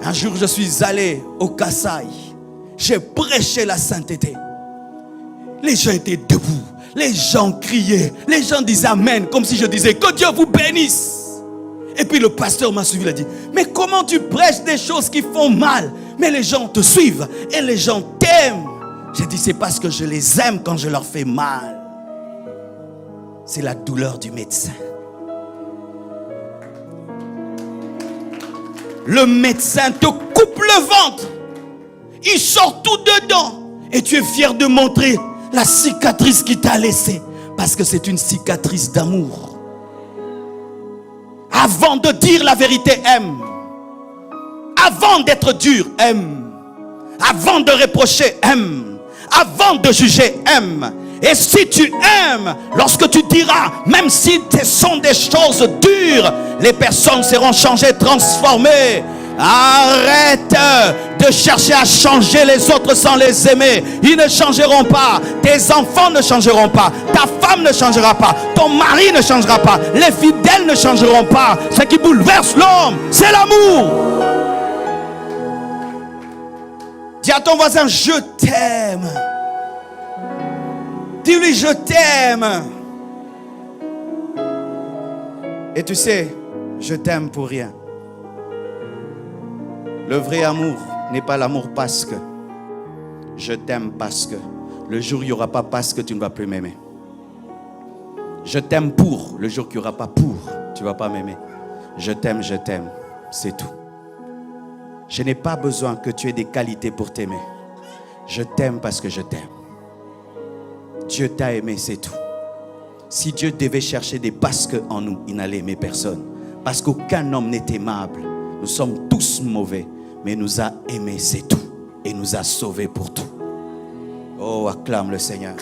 Un jour, je suis allé au Kasaï. j'ai prêché la sainteté. Les gens étaient debout, les gens criaient, les gens disaient amen, comme si je disais que Dieu vous bénisse. Et puis le pasteur m'a suivi, il a dit, mais comment tu prêches des choses qui font mal, mais les gens te suivent et les gens t'aiment. J'ai dit, c'est parce que je les aime quand je leur fais mal. C'est la douleur du médecin. Le médecin te coupe le ventre, il sort tout dedans et tu es fier de montrer la cicatrice qu'il t'a laissée parce que c'est une cicatrice d'amour. Avant de dire la vérité, aime. Avant d'être dur, aime. Avant de reprocher, aime. Avant de juger, aime. Et si tu aimes, lorsque tu diras, même si ce sont des choses dures, les personnes seront changées, transformées. Arrête de chercher à changer les autres sans les aimer. Ils ne changeront pas. Tes enfants ne changeront pas. Ta femme ne changera pas. Ton mari ne changera pas. Les fidèles ne changeront pas. Ce qui bouleverse l'homme, c'est l'amour. Dis à ton voisin, je t'aime. Dis-lui, je t'aime. Et tu sais, je t'aime pour rien. Le vrai amour n'est pas l'amour parce que. Je t'aime parce que. Le jour où il n'y aura pas parce que, tu ne vas plus m'aimer. Je t'aime pour. Le jour qu'il n'y aura pas pour, tu ne vas pas m'aimer. Je t'aime, c'est tout. Je n'ai pas besoin que tu aies des qualités pour t'aimer. Je t'aime parce que je t'aime. Dieu t'a aimé, c'est tout. Si Dieu devait chercher des parce que en nous, il n'allait aimer personne. Parce qu'aucun homme n'est aimable. Nous sommes tous mauvais. Mais il nous a aimés, c'est tout. Et nous a sauvés pour tout. Oh, acclame le Seigneur.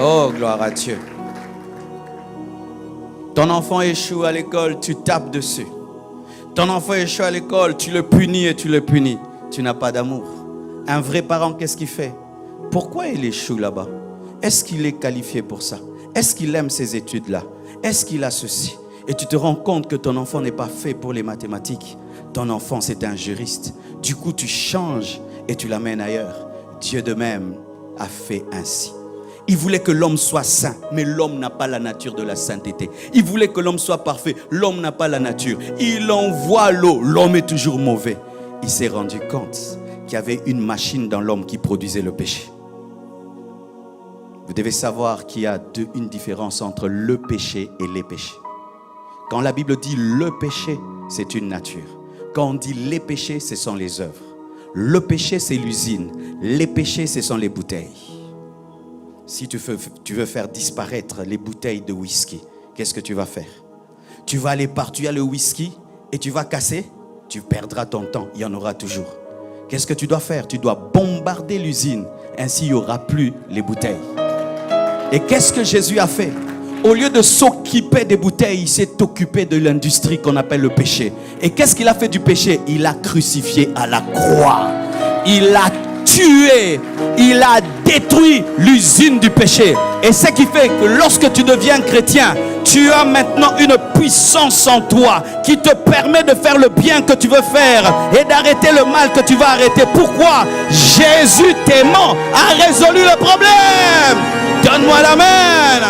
Oh, gloire à Dieu. Ton enfant échoue à l'école, tu tapes dessus. Ton enfant échoue à l'école, tu le punis et tu le punis. Tu n'as pas d'amour. Un vrai parent, qu'est-ce qu'il fait? Pourquoi il échoue là-bas? Est-ce qu'il est qualifié pour ça? Est-ce qu'il aime ces études-là? Est-ce qu'il a ceci? Et tu te rends compte que ton enfant n'est pas fait pour les mathématiques. Ton enfant, c'est un juriste. Du coup, tu changes et tu l'amènes ailleurs. Dieu de même a fait ainsi. Il voulait que l'homme soit saint, mais l'homme n'a pas la nature de la sainteté. Il voulait que l'homme soit parfait, l'homme n'a pas la nature. Il envoie l'eau, l'homme est toujours mauvais. Il s'est rendu compte qu'il y avait une machine dans l'homme qui produisait le péché. Vous devez savoir qu'il y a une différence entre le péché et les péchés. Quand la Bible dit le péché, c'est une nature. Quand on dit les péchés, ce sont les œuvres. Le péché, c'est l'usine. Les péchés, ce sont les bouteilles. Si tu veux faire disparaître les bouteilles de whisky, qu'est-ce que tu vas faire? Tu vas aller partout, il y a le whisky et tu vas casser, tu perdras ton temps, il y en aura toujours. Qu'est-ce que tu dois faire? Tu dois bombarder l'usine, ainsi il n'y aura plus les bouteilles. Et qu'est-ce que Jésus a fait? Au lieu de s'occuper des bouteilles, il s'est occupé de l'industrie qu'on appelle le péché. Et qu'est-ce qu'il a fait du péché? Il a crucifié à la croix. Il a tué, il a détruit l'usine du péché. Et ce qui fait que lorsque tu deviens chrétien, tu as maintenant une puissance en toi qui te permet de faire le bien que tu veux faire et d'arrêter le mal que tu vas arrêter. Pourquoi? Jésus t'aimant a résolu le problème. Donne-moi l'amen.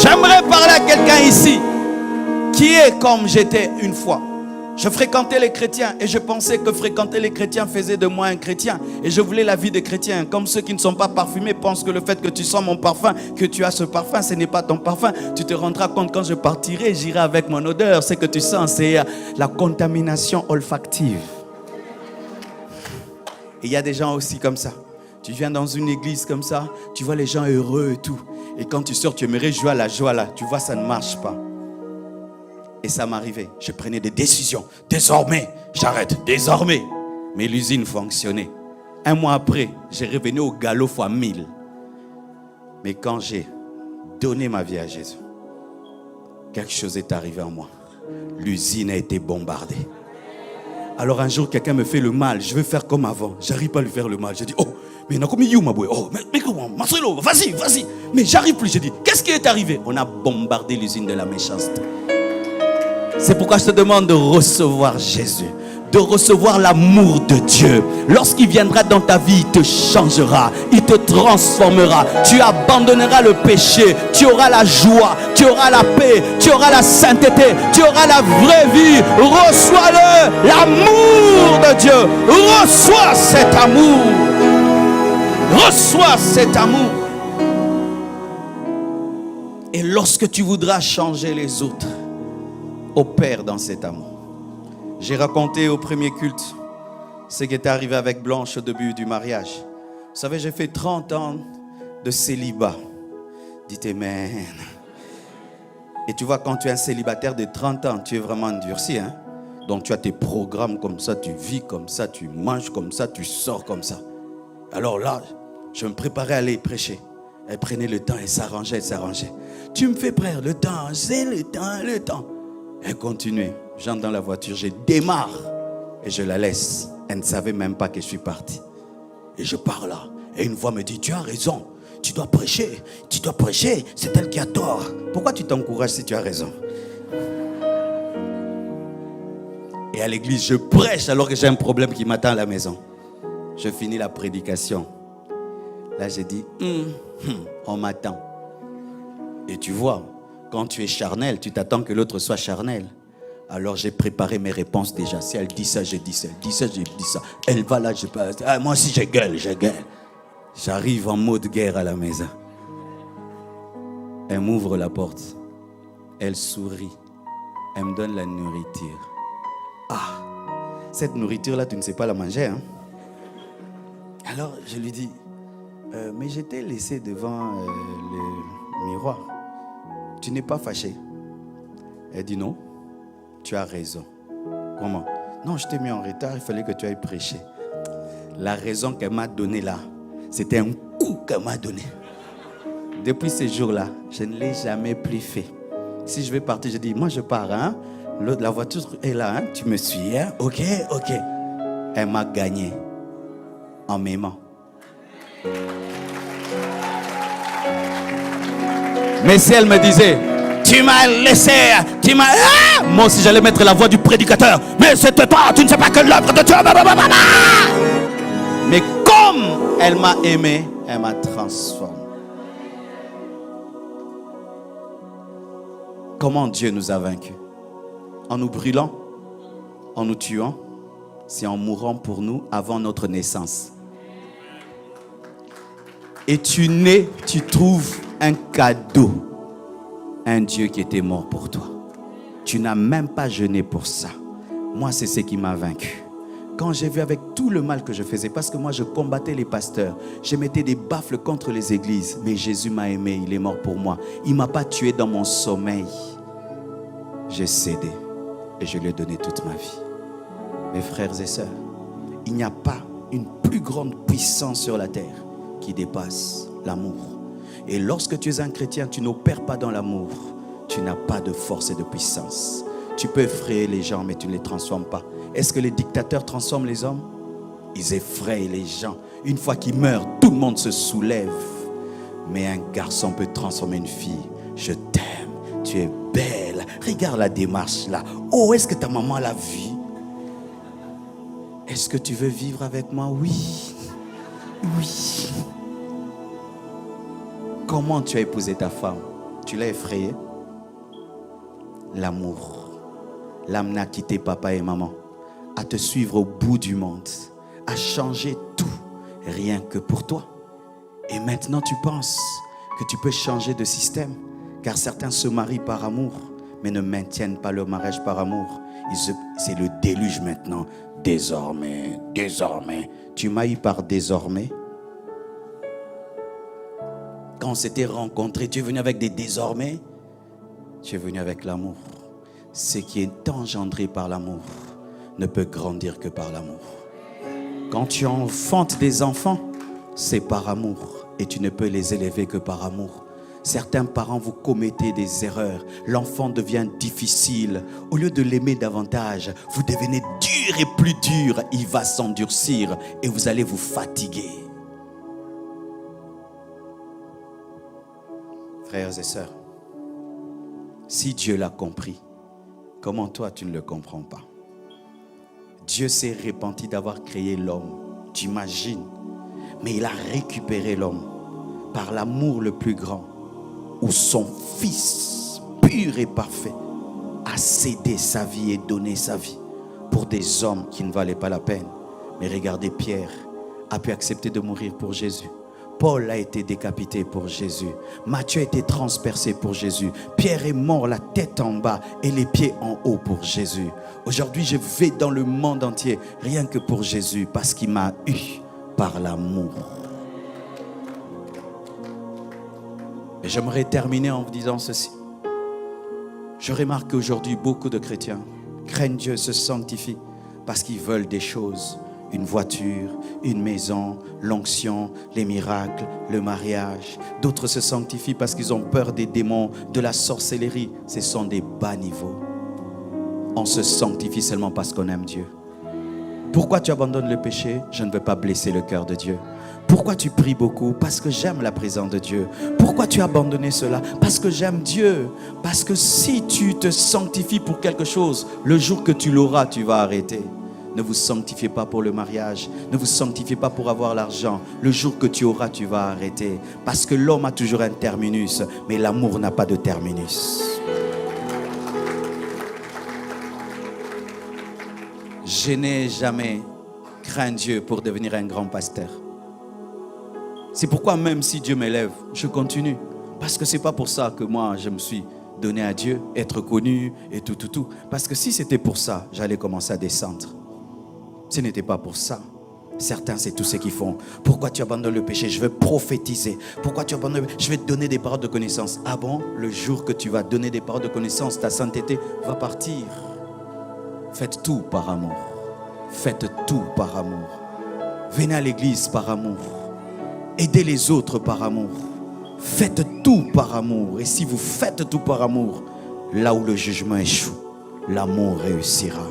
J'aimerais parler à quelqu'un ici qui est comme j'étais une fois. Je fréquentais les chrétiens et je pensais que fréquenter les chrétiens faisait de moi un chrétien. Et je voulais la vie des chrétiens. Comme ceux qui ne sont pas parfumés pensent que le fait que tu sens mon parfum, que tu as ce parfum, ce n'est pas ton parfum. Tu te rendras compte quand je partirai, j'irai avec mon odeur. Ce que tu sens, c'est la contamination olfactive. Et il y a des gens aussi comme ça. Tu viens dans une église comme ça, tu vois les gens heureux et tout. Et quand tu sors, tu aimerais jouer à la joie là. Tu vois, ça ne marche pas. Et ça m'arrivait. Je prenais des décisions. Désormais, j'arrête. Désormais. Mais l'usine fonctionnait. Un mois après, j'ai revenu au galop fois 1000. Mais quand j'ai donné ma vie à Jésus, quelque chose est arrivé en moi. L'usine a été bombardée. Alors un jour, quelqu'un me fait le mal. Je veux faire comme avant. J'arrive pas à lui faire le mal. Je dis, oh, mais comment, Marcelo, vas-y. Mais j'arrive plus. Je dis, qu'est-ce qui est arrivé? On a bombardé l'usine de la méchanceté. C'est pourquoi je te demande de recevoir Jésus, de recevoir l'amour de Dieu. Lorsqu'il viendra dans ta vie, il te changera, il te transformera. Tu abandonneras le péché, tu auras la joie, tu auras la paix, tu auras la sainteté, tu auras la vraie vie. Reçois-le, l'amour de Dieu. Reçois cet amour. Reçois cet amour. Et lorsque tu voudras changer les autres, opère dans cet amour. J'ai raconté au premier culte ce qui était arrivé avec Blanche au début du mariage. Vous savez, j'ai fait 30 ans de célibat. Dites amen. Et tu vois, quand tu es un célibataire de 30 ans, tu es vraiment endurci. Hein? Donc tu as tes programmes comme ça, tu vis comme ça, tu manges comme ça, tu sors comme ça. Alors là, je me préparais à aller prêcher. Elle prenait le temps, elle s'arrangeait, Tu me fais frère, le temps, c'est le temps. Elle continuait. J'entre dans la voiture, je démarre et je la laisse. Elle ne savait même pas que je suis parti. Et je pars là. Et une voix me dit, tu as raison, tu dois prêcher, c'est elle qui a tort. Pourquoi tu t'encourages si tu as raison? Et à l'église, je prêche alors que j'ai un problème qui m'attend à la maison. Je finis la prédication. Là, j'ai dit, on m'attend. Et tu vois, quand tu es charnel, tu t'attends que l'autre soit charnel. Alors j'ai préparé mes réponses déjà. Si elle dit ça, je dis ça. Elle dit ça, je dis ça. Elle va là, je passe. Ah, moi aussi, je gueule. J'arrive en mode guerre à la maison. Elle m'ouvre la porte. Elle sourit. Elle me donne la nourriture. Ah, cette nourriture-là, tu ne sais pas la manger. Hein? Alors, je lui dis, mais je t'ai laissé devant le miroir. Tu n'es pas fâché? Elle dit non. Tu as raison. Comment? Non, je t'ai mis en retard, il fallait que tu ailles prêcher. La raison qu'elle m'a donnée là, c'était un coup qu'elle m'a donné. Depuis ce jour-là, je ne l'ai jamais plus fait. Si je vais partir, je dis, moi je pars, hein? La voiture est là, hein? Tu me suis, hein? Ok. Elle m'a gagné en m'aimant. Mais si elle me disait, tu m'as laissé, moi aussi j'allais mettre la voix du prédicateur. Mais c'était toi, tu ne sais pas que l'œuvre de Dieu. Mais comme elle m'a aimé, elle m'a transformé. Comment Dieu nous a vaincus? En nous brûlant, en nous tuant, c'est en mourant pour nous avant notre naissance. Et tu nais, tu trouves un cadeau. Un Dieu qui était mort pour toi. Tu n'as même pas jeûné pour ça. Moi, c'est ce qui m'a vaincu. Quand j'ai vu avec tout le mal que je faisais, parce que moi, je combattais les pasteurs. Je mettais des baffles contre les églises. Mais Jésus m'a aimé, il est mort pour moi. Il ne m'a pas tué dans mon sommeil. J'ai cédé et je lui ai donné toute ma vie. Mes frères et sœurs, il n'y a pas une plus grande puissance sur la terre qui dépasse l'amour. Et lorsque tu es un chrétien, tu n'opères pas dans l'amour. Tu n'as pas de force et de puissance. Tu peux effrayer les gens, mais tu ne les transformes pas. Est-ce que les dictateurs transforment les hommes? Ils effrayent les gens. Une fois qu'ils meurent, tout le monde se soulève. Mais un garçon peut transformer une fille. Je t'aime, tu es belle. Regarde la démarche là. Oh, est-ce que ta maman l'a vu? Est-ce que tu veux vivre avec moi? Oui. Comment tu as épousé ta femme? Tu l'as effrayée? L'amour l'amène à quitter papa et maman, à te suivre au bout du monde, à changer tout, rien que pour toi. Et maintenant tu penses que tu peux changer de système, car certains se marient par amour, mais ne maintiennent pas leur mariage par amour. C'est le déluge maintenant. Désormais. Tu m'as eu par désormais. Quand on s'était rencontrés, tu es venu avec des désormais. Tu es venu avec l'amour. Ce qui est engendré par l'amour ne peut grandir que par l'amour. Quand tu enfantes des enfants, c'est par amour. Et tu ne peux les élever que par amour. Certains parents, vous commettez des erreurs. L'enfant devient difficile. Au lieu de l'aimer davantage, vous devenez dur et plus dur. Il va s'endurcir et vous allez vous fatiguer. Frères et sœurs, si Dieu l'a compris, Comment toi, tu ne le comprends pas? Dieu s'est repenti d'avoir créé l'homme. Tu imagines? Mais il a récupéré l'homme par l'amour le plus grand, où son Fils, pur et parfait, a cédé sa vie et donné sa vie pour des hommes qui ne valaient pas la peine. Mais regardez, Pierre a pu accepter de mourir pour Jésus. Paul a été décapité pour Jésus. Matthieu a été transpercé pour Jésus. Pierre est mort la tête en bas et les pieds en haut pour Jésus. Aujourd'hui, je vais dans le monde entier rien que pour Jésus, parce qu'il m'a eu par l'amour. Et j'aimerais terminer en vous disant ceci. Je remarque qu'aujourd'hui, beaucoup de chrétiens craignent Dieu, se sanctifient parce qu'ils veulent des choses. Une voiture, une maison, l'onction, les miracles, le mariage. D'autres se sanctifient parce qu'ils ont peur des démons, de la sorcellerie. Ce sont des bas niveaux. On se sanctifie seulement parce qu'on aime Dieu. Pourquoi tu abandonnes le péché? Je ne veux pas blesser le cœur de Dieu. Pourquoi tu pries beaucoup? Parce que j'aime la présence de Dieu. Pourquoi tu as abandonné cela? Parce que j'aime Dieu. Parce que si tu te sanctifies pour quelque chose, le jour que tu l'auras, tu vas arrêter. Ne vous sanctifiez pas pour le mariage. Ne vous sanctifiez pas pour avoir l'argent. Le jour que tu auras, tu vas arrêter. Parce que l'homme a toujours un terminus, mais l'amour n'a pas de terminus. Je n'ai jamais craint Dieu pour devenir un grand pasteur. C'est pourquoi même si Dieu m'élève, je continue. Parce que ce n'est pas pour ça que moi, je me suis donné à Dieu, être connu et tout. Parce que si c'était pour ça, j'allais commencer à descendre. Ce n'était pas pour ça. Certains, c'est tout ce qu'ils font. Pourquoi tu abandonnes le péché? Je vais prophétiser. Pourquoi tu abandonnes? Je vais te donner des paroles de connaissance. Ah bon? Le jour que tu vas donner des paroles de connaissance, ta sainteté va partir. Faites tout par amour. Faites tout par amour. Venez à l'église par amour. Aidez les autres par amour. Faites tout par amour. Et si vous faites tout par amour, là où le jugement échoue, l'amour réussira.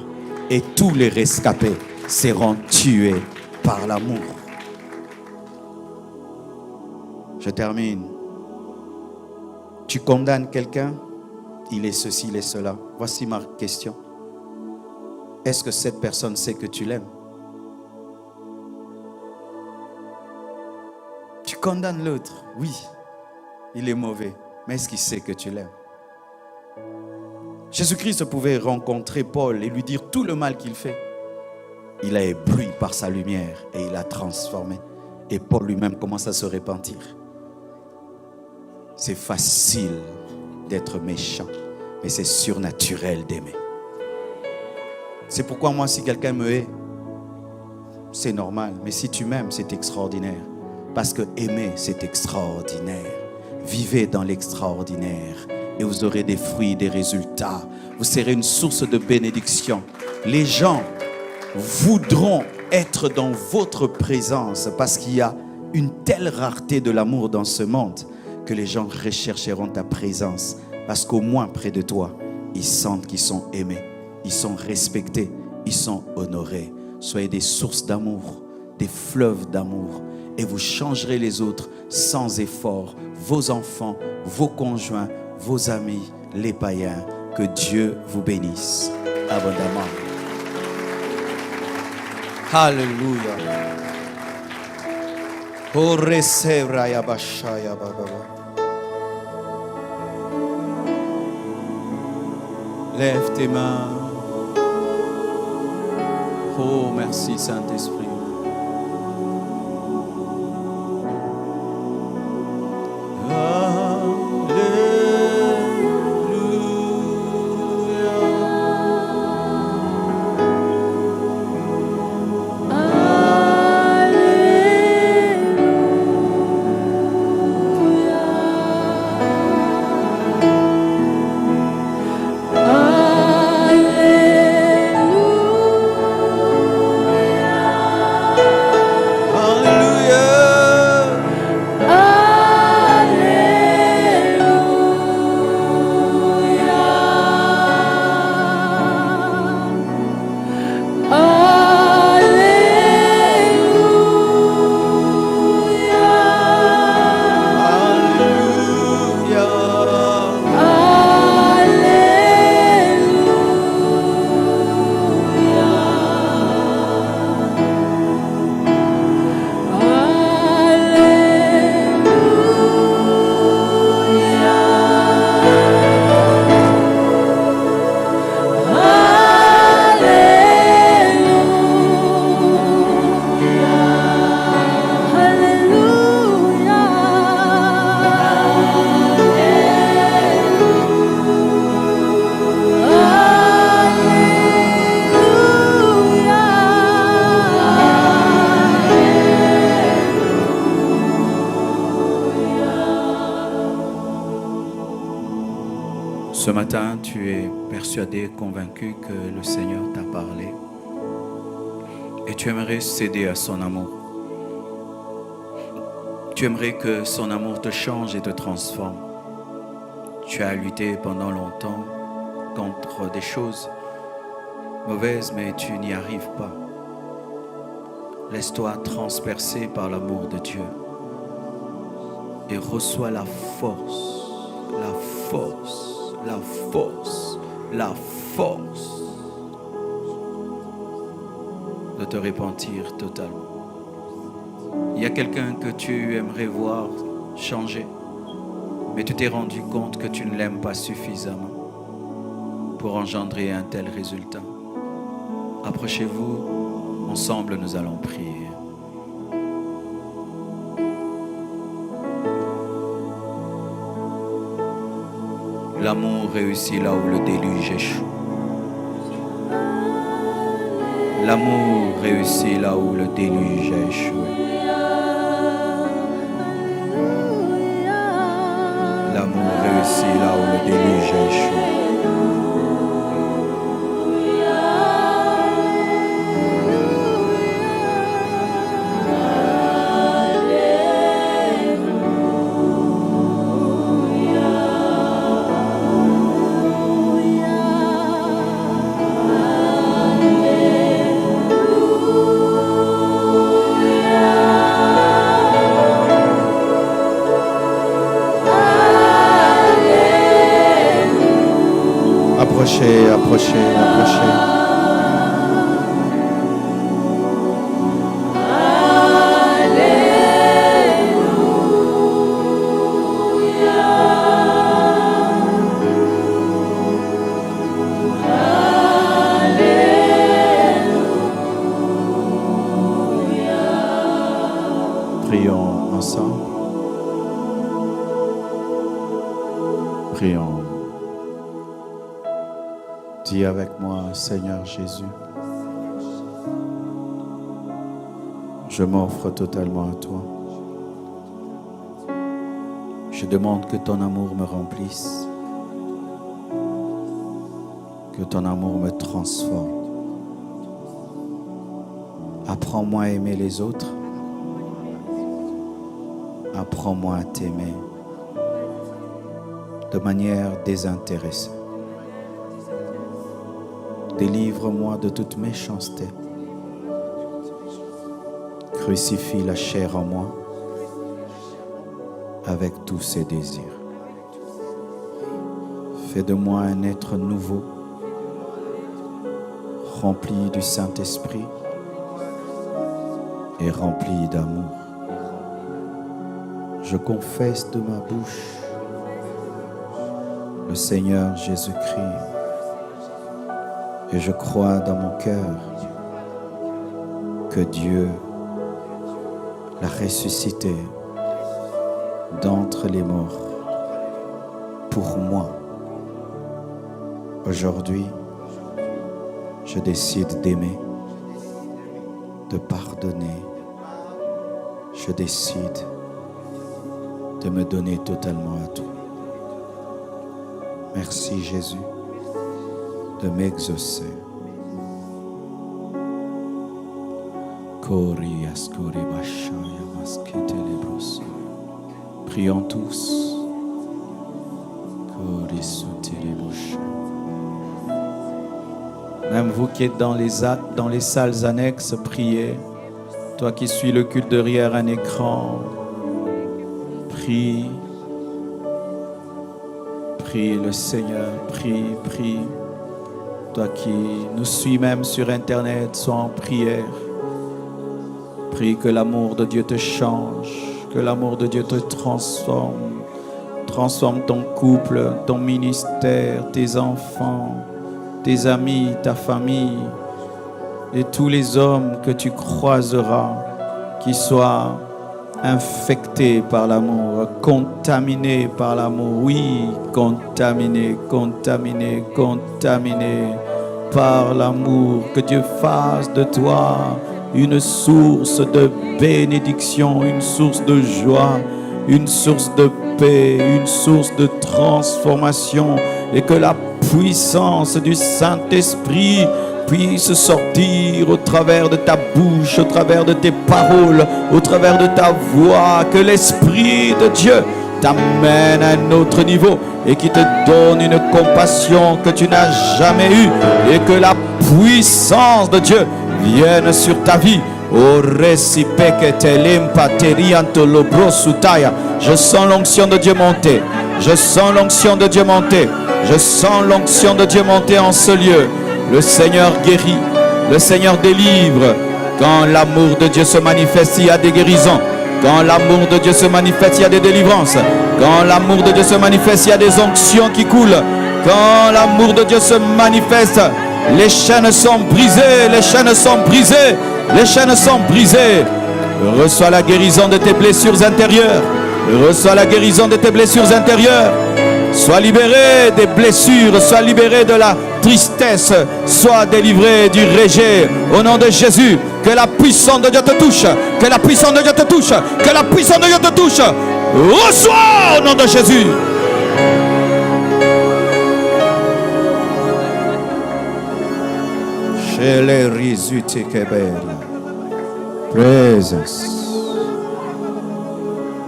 Et tous les rescapés seront tués par l'amour. Je termine. Tu condamnes quelqu'un, il est ceci, il est cela. Voici ma question. Est-ce que cette personne sait que tu l'aimes? Tu condamnes l'autre, oui, il est mauvais, mais est-ce qu'il sait que tu l'aimes? Jésus-Christ pouvait rencontrer Paul et lui dire tout le mal qu'il fait. Il a ébloui par sa lumière et il a transformé. Et Paul lui-même commence à se repentir. C'est facile d'être méchant, mais c'est surnaturel d'aimer. C'est pourquoi moi, si quelqu'un me hait, c'est normal. Mais si tu m'aimes, c'est extraordinaire. Parce que aimer, c'est extraordinaire. Vivez dans l'extraordinaire et vous aurez des fruits, des résultats. Vous serez une source de bénédiction. Les gens voudront être dans votre présence parce qu'il y a une telle rareté de l'amour dans ce monde que les gens rechercheront ta présence. Parce qu'au moins près de toi, ils sentent qu'ils sont aimés, ils sont respectés, ils sont honorés. Soyez des sources d'amour, des fleuves d'amour. Et vous changerez les autres sans effort. Vos enfants, vos conjoints, vos amis, les païens. Que Dieu vous bénisse abondamment. Alléluia. Lève tes mains. Oh, merci Saint-Esprit. Ce matin, tu es persuadé, convaincu que le Seigneur t'a parlé et tu aimerais céder à son amour. Tu aimerais que son amour te change et te transforme. Tu as lutté pendant longtemps contre des choses mauvaises, mais tu n'y arrives pas. Laisse-toi transpercer par l'amour de Dieu et reçois la force, la force, la force, la force de te repentir totalement. Il y a quelqu'un que tu aimerais voir changer, mais tu t'es rendu compte que tu ne l'aimes pas suffisamment pour engendrer un tel résultat. Approchez-vous, ensemble nous allons prier. L'amour réussit là où le déluge échoue. L'amour réussit là où le déluge a échoué. L'amour réussit là où le déluge a échoué. Approchez, approchez, approchez. Prions ensemble. Prions. Dis avec moi, Seigneur Jésus, je m'offre totalement à toi. Je demande que ton amour me remplisse, que ton amour me transforme. Apprends-moi à aimer les autres. Apprends-moi à t'aimer de manière désintéressée. Délivre-moi de toute méchanceté. Crucifie la chair en moi avec tous ses désirs. Fais de moi un être nouveau, rempli du Saint-Esprit et rempli d'amour. Je confesse de ma bouche le Seigneur Jésus-Christ et je crois dans mon cœur que Dieu l'a ressuscité d'entre les morts pour moi. Aujourd'hui, je décide d'aimer, de pardonner. Je décide de me donner totalement à toi. Merci Jésus de m'exaucer. Prions tous. Même vous qui êtes dans les salles annexes, priez. Toi qui suis le culte derrière un écran, prie. Prie le Seigneur, prie, prie. Toi qui nous suis même sur Internet, sois en prière. Prie que l'amour de Dieu te change, que l'amour de Dieu te transforme. Transforme ton couple, ton ministère, tes enfants, tes amis, ta famille et tous les hommes que tu croiseras, qui soient infectés par l'amour, contaminés par l'amour. Oui, contaminés, contaminés, contaminés par l'amour. Que Dieu fasse de toi une source de bénédiction, une source de joie, une source de paix, une source de transformation, et que la puissance du Saint-Esprit puisse sortir au travers de ta bouche, au travers de tes paroles, au travers de ta voix, que l'Esprit de Dieu t'amène à un autre niveau et qui te donne une compassion que tu n'as jamais eue, et que la puissance de Dieu vienne sur ta vie. Je sens l'onction de Dieu monter. Je sens l'onction de Dieu monter. Je sens l'onction de Dieu monter en ce lieu. Le Seigneur guérit. Le Seigneur délivre. Quand l'amour de Dieu se manifeste, il y a des guérisons. Quand l'amour de Dieu se manifeste, il y a des délivrances. Quand l'amour de Dieu se manifeste, il y a des onctions qui coulent. Quand l'amour de Dieu se manifeste, les chaînes sont brisées. Les chaînes sont brisées. Les chaînes sont brisées. Reçois la guérison de tes blessures intérieures. Reçois la guérison de tes blessures intérieures. Sois libéré des blessures. Sois libéré de la tristesse. Sois délivré du rejet. Au nom de Jésus, que la puissance de Dieu te touche. Que la puissance de Dieu te touche. Que la puissance de Dieu te touche. Reçois au nom de Jésus. Presence.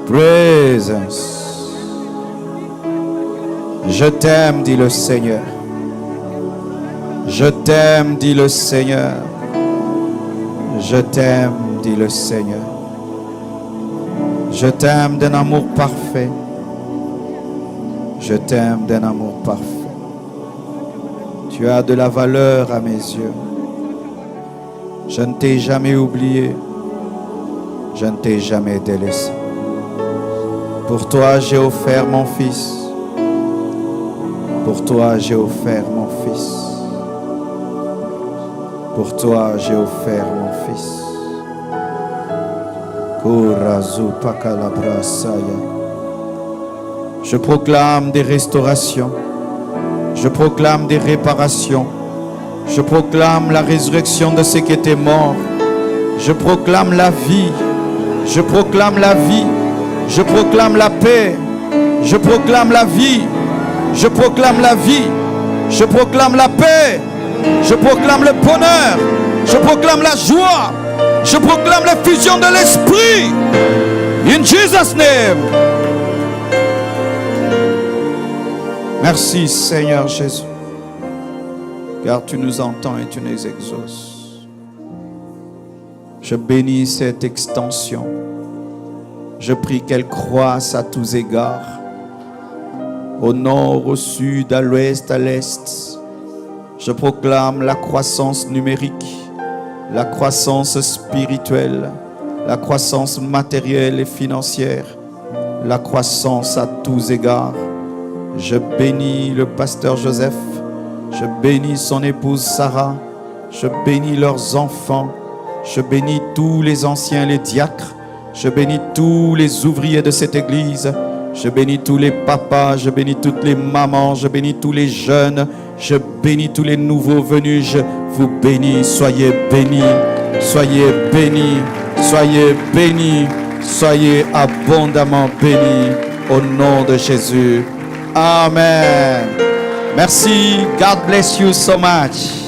Presence. Je t'aime, dit le Seigneur. Je t'aime, dit le Seigneur. Je t'aime, dit le Seigneur. Je t'aime d'un amour parfait. Je t'aime d'un amour parfait. Tu as de la valeur à mes yeux. Je ne t'ai jamais oublié. Je ne t'ai jamais délaissé. Pour toi, j'ai offert mon fils. Pour toi, j'ai offert mon fils. Pour toi, j'ai offert mon fils. Je proclame des restaurations. Je proclame des réparations. Je proclame la résurrection de ceux qui étaient morts. Je proclame la vie. Je proclame la vie. Je proclame la paix. Je proclame la vie. Je proclame la vie. Je proclame la paix. Je proclame le bonheur. Je proclame la joie. Je proclame la fusion de l'esprit. In Jesus' name. Merci Seigneur Jésus. Car tu nous entends et tu nous exauces. Je bénis cette extension. Je prie qu'elle croisse à tous égards. Au nord, au sud, à l'ouest, à l'est. Je proclame la croissance numérique, la croissance spirituelle, la croissance matérielle et financière, la croissance à tous égards. Je bénis le pasteur Joseph. Je bénis son épouse Sarah. Je bénis leurs enfants. Je bénis tous les anciens, les diacres. Je bénis tous les ouvriers de cette église. Je bénis tous les papas. Je bénis toutes les mamans. Je bénis tous les jeunes. Je bénis tous les nouveaux venus. Je vous bénis. Soyez bénis. Soyez bénis. Soyez bénis. Soyez abondamment bénis. Au nom de Jésus. Amen. Merci. God bless you so much.